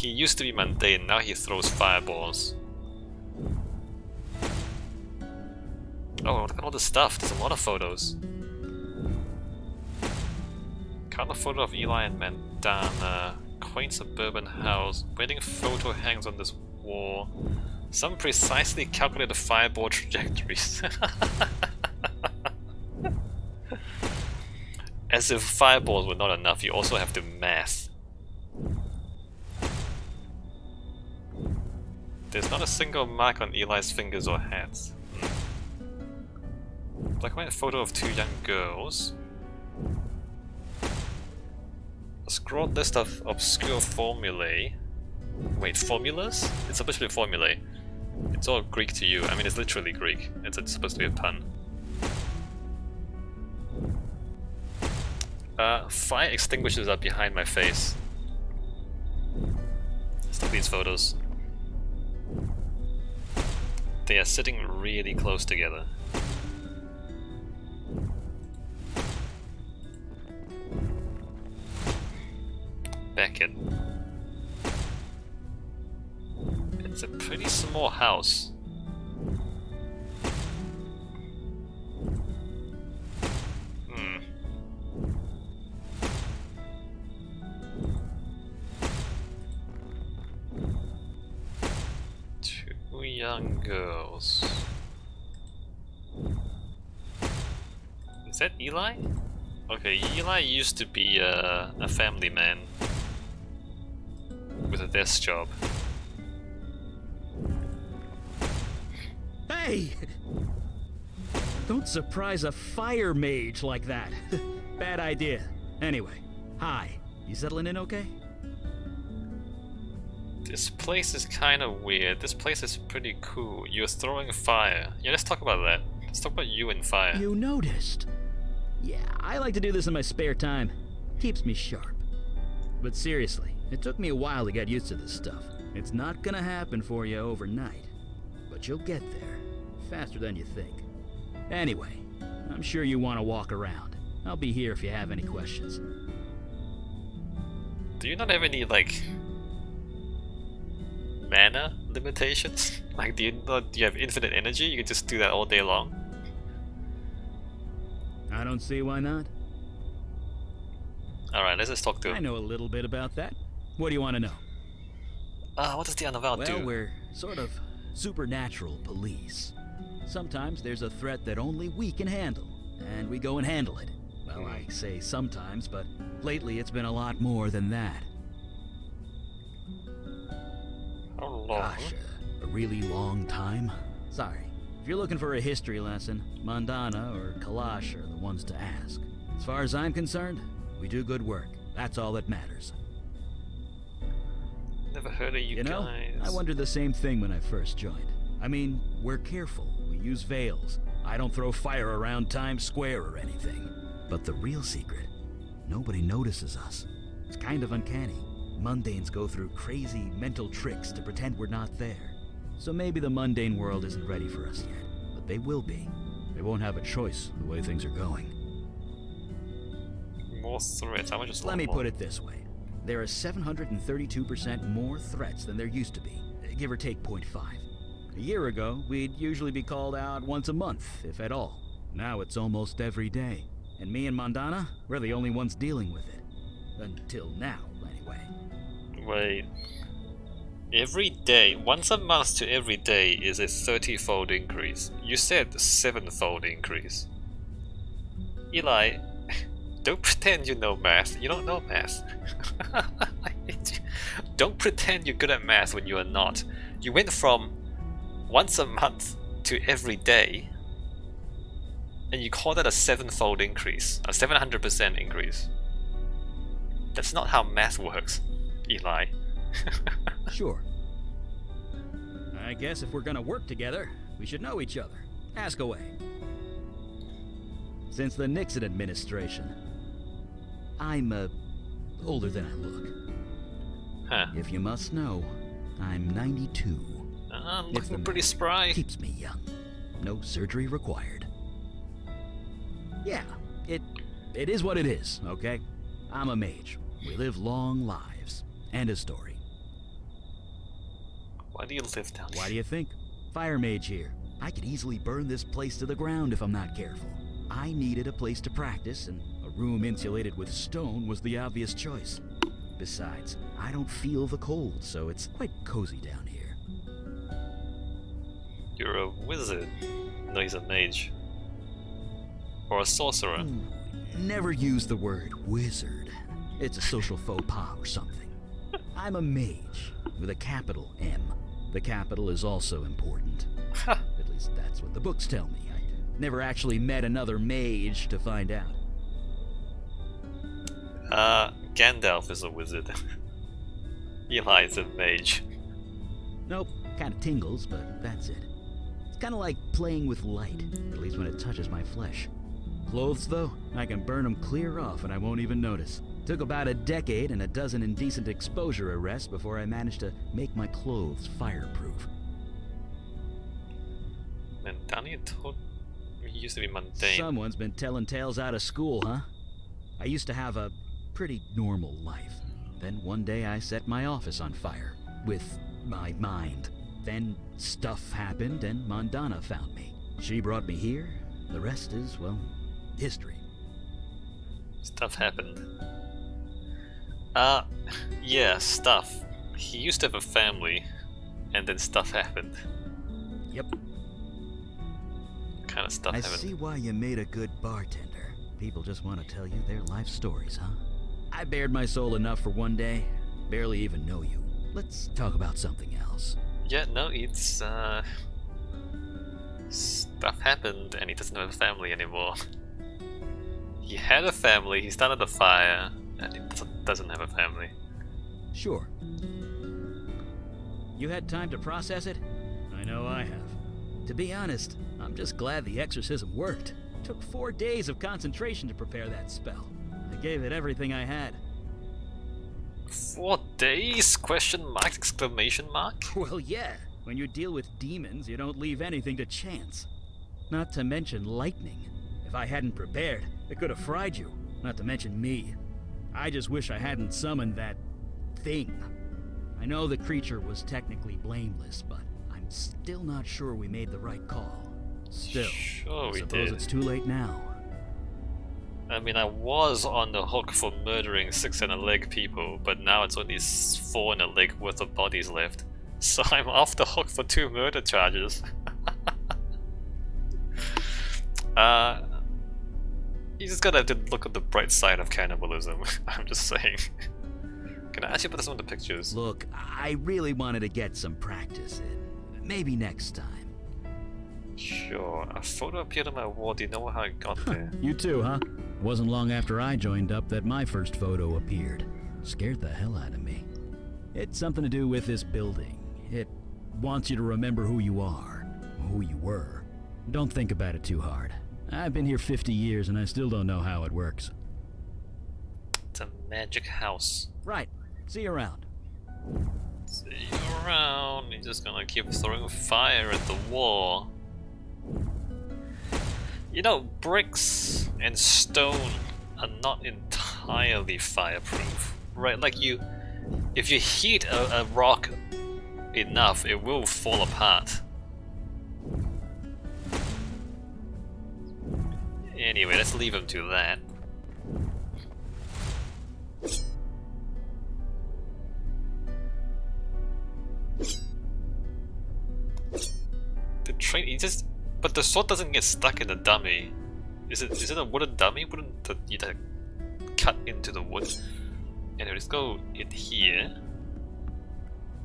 He used to be mundane, now he throws fireballs. Oh, look at all this stuff. There's a lot of photos. Color photo of Eli and Mandana. Quaint suburban house. Wedding photo hangs on this wall. Some precisely calculated fireball trajectories. As if fireballs were not enough, you also have to math. There's not a single mark on Eli's fingers or hands. Black and white photo of two young girls. A scrawled list of obscure formulae. Wait, formulas? It's supposed to be formulae. It's all Greek to you. I mean, it's literally Greek. It's supposed to be a pun. Fire extinguishers are behind my face. Stop these photos. They are sitting really close together. Beckett. It's a pretty small house. Two young girls. Is that Eli? Okay, Eli used to be a family man with a desk job. Hey! Don't surprise a fire mage like that. Bad idea. Anyway, hi. You settling in okay? This place is kind of weird. This place is pretty cool. You're throwing fire. Yeah, let's talk about that. Let's talk about you and fire. You noticed? Yeah, I like to do this in my spare time. Keeps me sharp. But seriously, it took me a while to get used to this stuff. It's not gonna happen for you overnight. But you'll get there. Faster than you think. Anyway, I'm sure you want to walk around. I'll be here if you have any questions. Do you not have any, like, mana limitations? Like, do you have infinite energy? You can just do that all day long? I don't see why not. Alright, let's just talk to him. I know a little bit about that. What do you want to know? What does the Unavowed do? Well, we're sort of supernatural police. Sometimes there's a threat that only we can handle, and we go and handle it. Well, I say sometimes, but lately it's been a lot more than that. How long? Gosh, a really long time. Sorry. If you're looking for a history lesson, Mandana or Kalash are the ones to ask. As far as I'm concerned, we do good work. That's all that matters. Never heard of you know, guys. I wondered the same thing when I first joined. I mean, we're careful. We use veils. I don't throw fire around Times Square or anything. But the real secret, nobody notices us. It's kind of uncanny. Mundanes go through crazy mental tricks to pretend we're not there. So maybe the mundane world isn't ready for us yet, but they will be. They won't have a choice the way things are going. More threats. How much is Let me put it this way. There are 732% more threats than there used to be, give or take 0.5. A year ago, we'd usually be called out once a month, if at all. Now it's almost every day. And me and Mandana, we're the only ones dealing with it. Until now, anyway. Wait. Every day, once a month to every day is a 30-fold increase. You said 7-fold increase. Eli, don't pretend you know math. You don't know math. Don't pretend you're good at math when you are not. You went from once a month to every day, and you call that a 7-fold increase, a 700% increase. That's not how math works, Eli. Sure. I guess if we're gonna work together, we should know each other. Ask away. Since the Nixon administration, I'm, older than I look. Huh. If you must know, I'm 92. I'm It's looking the pretty math. spry. Keeps me young. No surgery required. Yeah, it is what it is, okay? I'm a mage. We live long lives. And a story. Why do you live down Why here? do you think? Fire mage here. I could easily burn this place to the ground if I'm not careful. I needed a place to practice, and a room insulated with stone was the obvious choice. Besides, I don't feel the cold, so it's quite cozy down here. You're a wizard. No, he's a mage. Or a sorcerer. Ooh, never use the word wizard. It's a social faux pas or something. I'm a mage, with a capital M. The capital is also important. At least that's what the books tell me. I never actually met another mage to find out. Gandalf is a wizard. Eli is a mage. Nope, kinda tingles, but that's it. It's kinda like playing with light, at least when it touches my flesh. Clothes, though, I can burn them clear off and I won't even notice. Took about a decade and a dozen indecent exposure arrests before I managed to make my clothes fireproof. And Danny told me he used to be mundane. Someone's been telling tales out of school, huh? I used to have a pretty normal life. Then one day I set my office on fire. With my mind. Then stuff happened and Mondana found me. She brought me here. The rest is, well, history. Stuff happened. Yeah, stuff. He used to have a family, and then stuff happened. Yep. What kind of stuff I happened? see why you made a good bartender. People just want to tell you their life stories, huh? I bared my soul enough for one day. Barely even know you. Let's talk about something else. Yeah, no, it's stuff happened, and he doesn't have a family anymore. He had a family, he started a fire, and he doesn't have a family. Sure. You had time to process it? I know I have. To be honest, I'm just glad the exorcism worked. Took 4 days of concentration to prepare that spell. I gave it everything I had. 4 days? Question mark, exclamation mark? Well, yeah. When you deal with demons, you don't leave anything to chance. Not to mention lightning. If I hadn't prepared, it could have fried you. Not to mention me. I just wish I hadn't summoned that thing. I know the creature was technically blameless, but I'm still not sure we made the right call. Still, Sure I we suppose did. it's too late now. I mean, I was on the hook for murdering 6 and a leg people, but now it's only 4 and a leg worth of bodies left. So I'm off the hook for 2 murder charges. You just gotta have to look at the bright side of cannibalism. I'm just saying. Can I ask you about some of the pictures? Look, I really wanted to get some practice in. Maybe next time. Sure. A photo appeared on my wall. Do you know how it got there? You too, huh? Wasn't long after I joined up that my first photo appeared. Scared the hell out of me. It's something to do with this building. It wants you to remember who you are, who you were. Don't think about it too hard. I've been here 50 years and I still don't know how it works. It's a magic house. Right. See you around. See you around. You're just gonna keep throwing fire at the wall. You know, bricks and stone are not entirely fireproof, right? Like if you heat a rock enough, it will fall apart. Anyway, let's leave him to that. The train, but the sword doesn't get stuck in the dummy. Is it a wooden dummy? Wouldn't you cut into the wood? Anyway, let's go in here.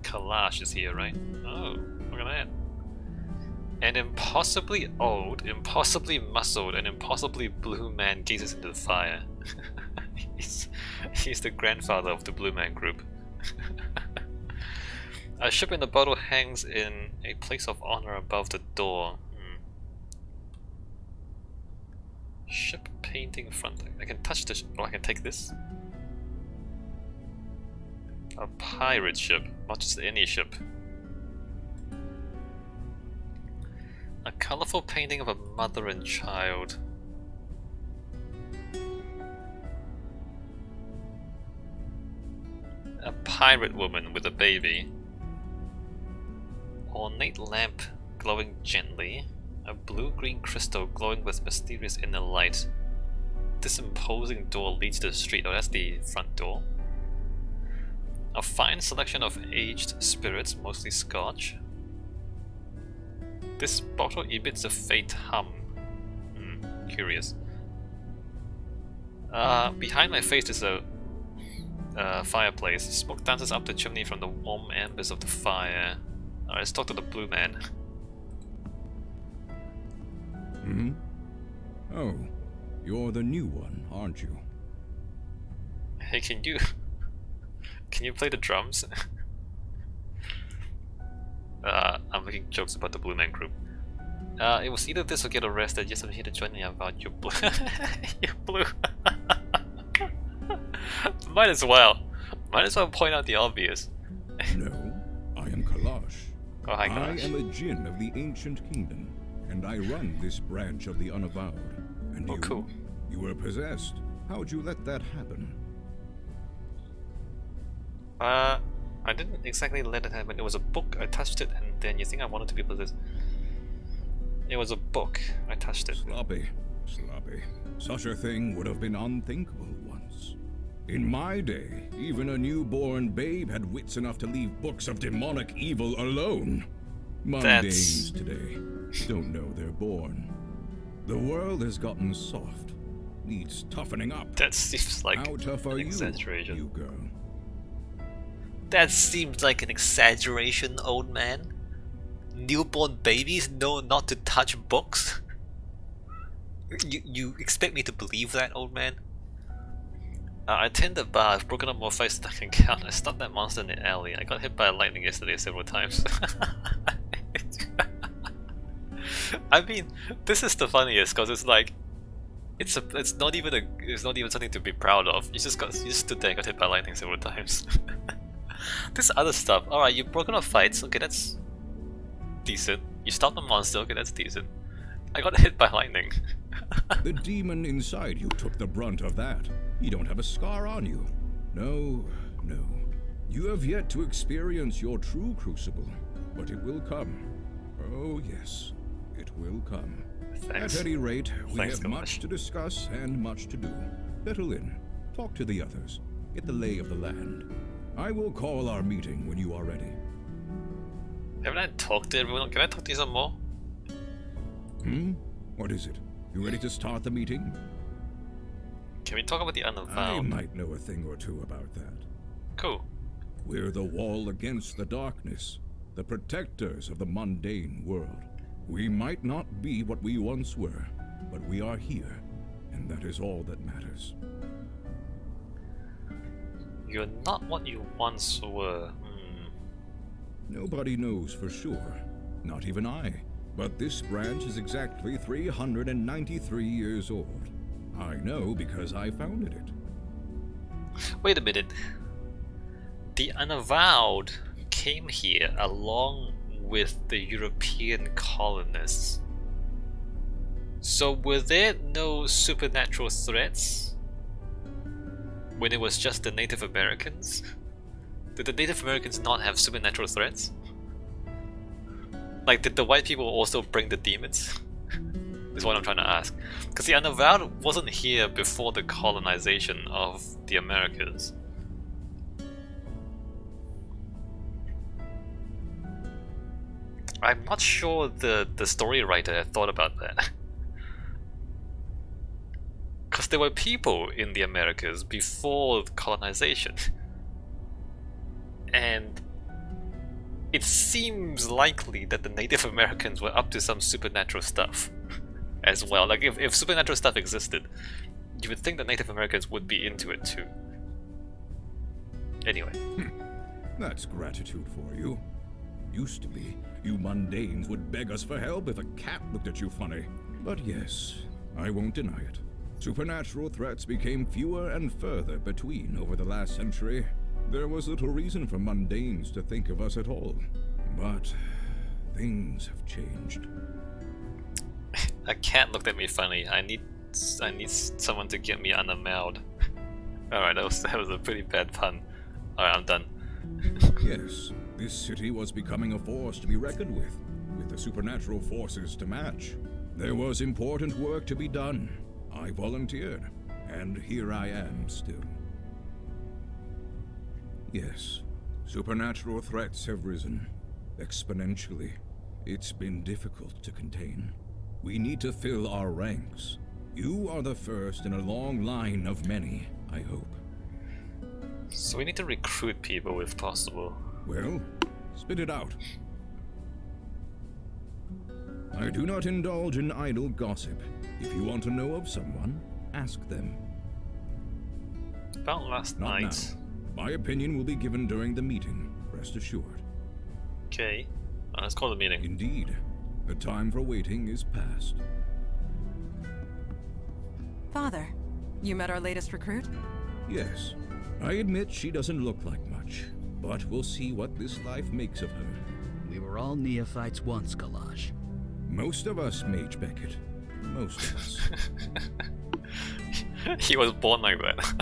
Kalash is here, right? Oh, look at that. An impossibly old, impossibly muscled, and impossibly blue man gazes into the fire. he's the grandfather of the Blue Man group. A ship in the bottle hangs in a place of honor above the door. Ship painting front. I can touch this. Oh, I can take this. A pirate ship, not just any ship. A colorful painting of a mother and child. A pirate woman with a baby. ornate lamp glowing gently. A blue-green crystal glowing with mysterious inner light. This imposing door leads to the street. Oh, that's the front door. A fine selection of aged spirits, mostly scotch. This bottle emits a faint hum. Curious. Behind my face is a fireplace. Smoke dances up the chimney from the warm embers of the fire. Alright, let's talk to the blue man. Hmm? Oh, you're the new one, aren't you? Hey, can you play the drums? I'm making jokes about the Blue Man Group. It was either this or get arrested. Yes, I'm here to join the Unavowed. You blue. You blue. Might as well. Might as well point out the obvious. No, I am Kalash. Oh, hi, I Kalash. am a Jinn of the Ancient Kingdom, and I run this branch of the Unavowed. And you, cool. You were possessed. How'd you let that happen? I didn't exactly let it happen. It was a book. I touched it, and then you think I wanted to be possessed. It was a book. I touched it. Sloppy. Such a thing would have been unthinkable once. In my day, even a newborn babe had wits enough to leave books of demonic evil alone. Mundanes today don't know they're born. The world has gotten soft. Needs toughening up. That seems like How tough an are exaggeration. you girl? That seems like an exaggeration, old man. Newborn babies know not to touch books? You expect me to believe that, old man? I attend the bar. I've broken up more fights than I can count. I stopped that monster in the alley. I got hit by lightning yesterday several times. I mean, this is the funniest because it's like, it's not even something to be proud of. You just stood there and got hit by lightning several times. This other stuff. Alright, you've broken up fights. Okay, that's decent. You stopped a monster. Okay, that's decent. I got hit by lightning. The demon inside you took the brunt of that. You don't have a scar on you. No. You have yet to experience your true crucible, but it will come. Oh yes, it will come. Thanks. At any rate, we Thanks, have Kalash. much to discuss and much to do. Settle in. Talk to the others. Get the lay of the land. I will call our meeting when you are ready. Haven't I talked to everyone? Can I talk to you some more? What is it? You ready to start the meeting? Can we talk about the I Unavowed? might know a thing or two about that. Cool. We're the wall against the darkness, the protectors of the mundane world. We might not be what we once were, but we are here, and that is all that matters. You're not what you once were. Nobody knows for sure, not even I. But this branch is exactly 393 years old. I know because I founded it. Wait a minute. The Unavowed came here along with the European colonists. So were there no supernatural threats when it was just the Native Americans? Did the Native Americans not have supernatural threats? Like, did the white people also bring the demons? Is what I'm trying to ask. Because the Unavowed wasn't here before the colonization of the Americas. I'm not sure the story writer thought about that. Because there were people in the Americas before colonization. And it seems likely that the Native Americans were up to some supernatural stuff as well. Like, if supernatural stuff existed, you would think the Native Americans would be into it too. Anyway. That's gratitude for you. Used to be, you mundanes would beg us for help if a cat looked at you funny. But yes, I won't deny it. Supernatural threats became fewer and further between over the last century. There was little reason for mundanes to think of us at all. But things have changed. A cat looked at me funny. I need someone to get me Unavowed. Alright, that was a pretty bad pun. Alright, I'm done. Yes, This city was becoming a force to be reckoned with the supernatural forces to match. There was important work to be done. I volunteered, and here I am still. Yes, supernatural threats have risen exponentially. It's been difficult to contain. We need to fill our ranks. You are the first in a long line of many, I hope. So we need to recruit people if possible. Well, spit it out. I do not indulge in idle gossip. If you want to know of someone, ask them. About last Not night. now. My opinion will be given during the meeting, rest assured. Okay. Let's call the meeting. Indeed, the time for waiting is past. Father, you met our latest recruit? Yes, I admit she doesn't look like much, but we'll see what this life makes of her. We were all neophytes once, Kalaj. Most of us, Mage Beckett. Most of us. He was born like that.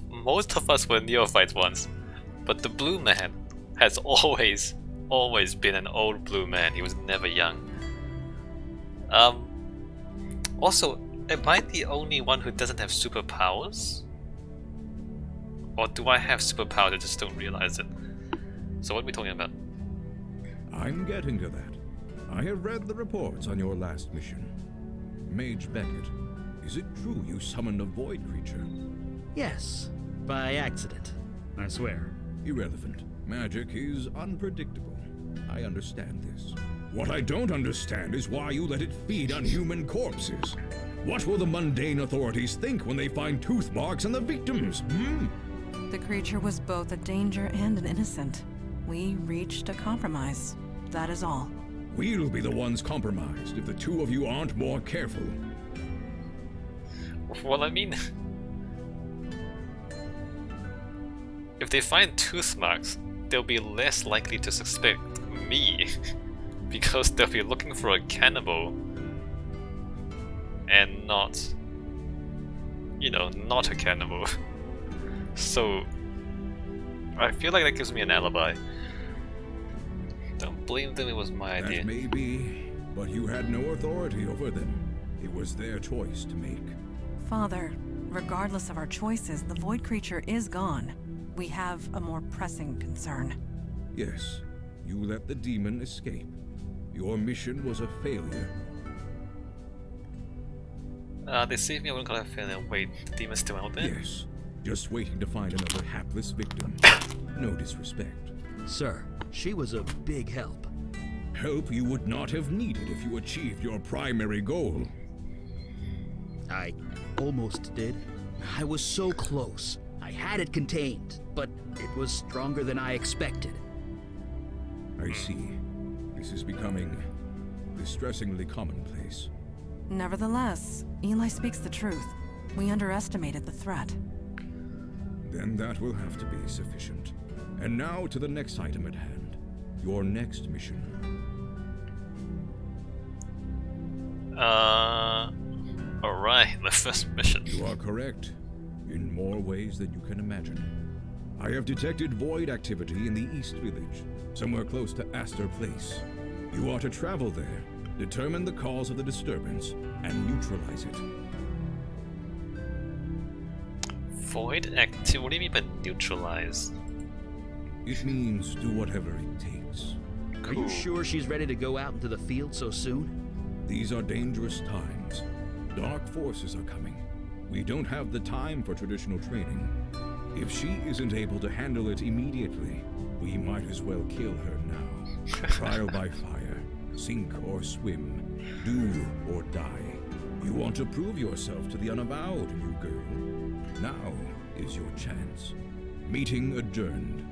Most of us were neophytes once, but the blue man has always been an old blue man. He was never young. Also, am I the only one who doesn't have superpowers? Or do I have superpowers, I just don't realize it? So what are we talking about? I'm getting to that. I have read the reports on your last mission. Mage Beckett, is it true you summoned a void creature? Yes, by accident. I swear. Irrelevant. Magic is unpredictable. I understand this. What I don't understand is why you let it feed on human corpses. What will the mundane authorities think when they find tooth marks on the victims? The creature was both a danger and an innocent. We reached a compromise. That is all. We'll be the ones compromised if the two of you aren't more careful. Well, I mean... if they find tooth marks, they'll be less likely to suspect me. Because they'll be looking for a cannibal. And not... you know, not a cannibal. So... I feel like that gives me an alibi. Don't blame them, it was my idea. That may be, but you had no authority over them. It was their choice to make. Father, regardless of our choices, the void creature is gone. We have a more pressing concern. Yes, you let the demon escape. Your mission was a failure. They saved me, I wouldn't call it a failure. Wait, the demon's still out there? Yes, just waiting to find another hapless victim. No disrespect. Sir, she was a big help. Help you would not have needed if you achieved your primary goal. I almost did. I was so close. I had it contained, but it was stronger than I expected. I see. This is becoming distressingly commonplace. Nevertheless, Eli speaks the truth. We underestimated the threat. Then that will have to be sufficient. And now to the next item at hand. Your next mission. Alright, the first mission. You are correct. In more ways than you can imagine. I have detected void activity in the East Village, somewhere close to Astor Place. You are to travel there, determine the cause of the disturbance, and neutralize it. Void activity? What do you mean by neutralize? It means do whatever it takes. Are you sure she's ready to go out into the field so soon? These are dangerous times. Dark forces are coming. We don't have the time for traditional training. If she isn't able to handle it immediately, we might as well kill her now. Trial by fire, sink or swim, do or die. You want to prove yourself to the Unavowed, you girl. Now is your chance. Meeting adjourned.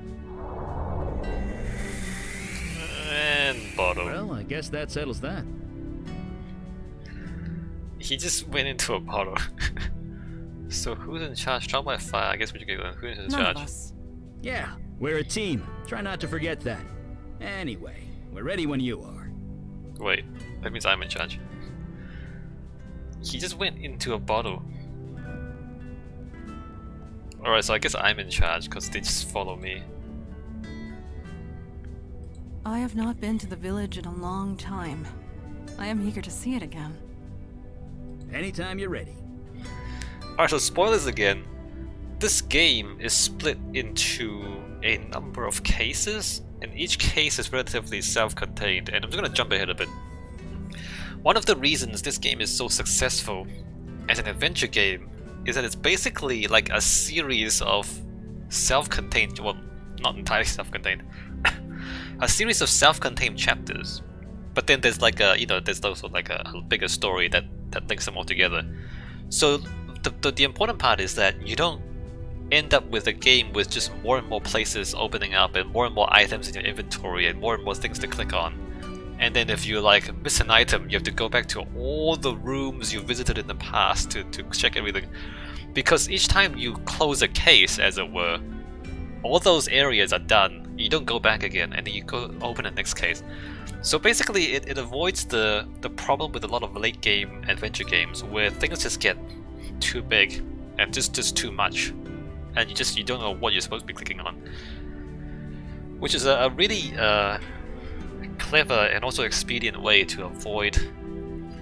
And bottle. Well, I guess that settles that. He just went into a bottle. So who's in charge? Trial by fire. I guess we should go. Who's in None charge? of us. Yeah, we're a team. Try not to forget that. Anyway, we're ready when you are. Wait, that means I'm in charge. He just went into a bottle. Alright, so I guess I'm in charge because they just follow me. I have not been to the village in a long time. I am eager to see it again. Anytime you're ready. Alright, so spoilers again. This game is split into a number of cases, and each case is relatively self-contained, and I'm just gonna jump ahead a bit. One of the reasons this game is so successful as an adventure game is that it's basically like a series of self-contained, well, not entirely self-contained, a series of self-contained chapters. But then there's like a, there's also like a bigger story that links them all together. So the important part is that you don't end up with a game with just more and more places opening up and more items in your inventory and more things to click on. And then if you like miss an item, you have to go back to all the rooms you visited in the past to check everything. Because each time you close a case, as it were, all those areas are done. You don't go back again, and then you go open the next case. So basically, it avoids the problem with a lot of late game adventure games where things just get too big and just too much, and you don't know what you're supposed to be clicking on. Which is a really clever and also expedient way to avoid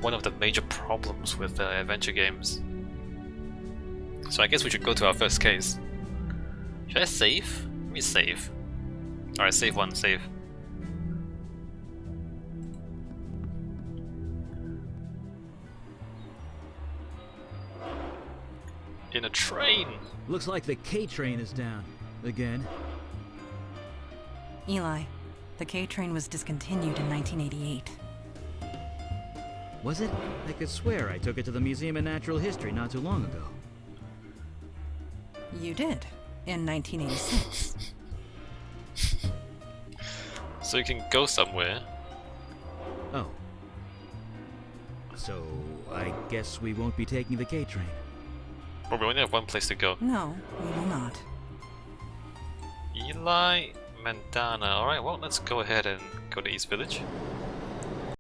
one of the major problems with adventure games. So I guess we should go to our first case. Should I save? Let me save. Alright, save one, save. In a train! Looks like the K train is down. Again. Eli, the K train was discontinued in 1988. Was it? I could swear I took it to the Museum of Natural History not too long ago. You did, in 1986. So you can go somewhere. Oh. So, I guess we won't be taking the K train. But we only have one place to go. No, we will not. Eli Mandana. Alright, well, let's go ahead and go to East Village.